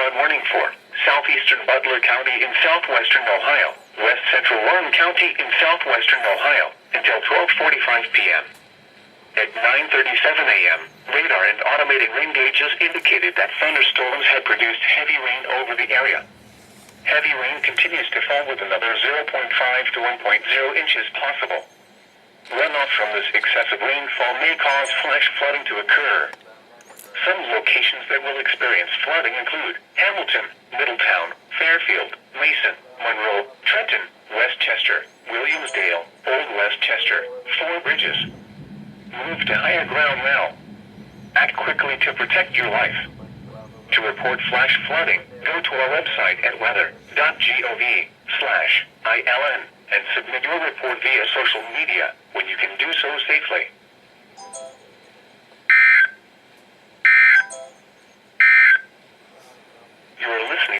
flood warning for southeastern Butler County in southwestern Ohio, west central Warren County in southwestern Ohio, until 12:45 p.m. At 9:37 a.m., radar and automated rain gauges indicated that thunderstorms had produced heavy rain over the area. Heavy rain continues to fall with another 0.5 to 1.0 inches possible. Runoff from this excessive rainfall may cause flash flooding to occur. Some locations that will experience flooding include Hamilton, Middletown, Fairfield, Mason, Monroe, Trenton, Westchester, Williamsdale, Old Westchester, Four Bridges. Move to higher ground now. Act quickly to protect your life. To report flash flooding, go to our website at weather.gov/ILN and submit your report via social media when you can do so safely.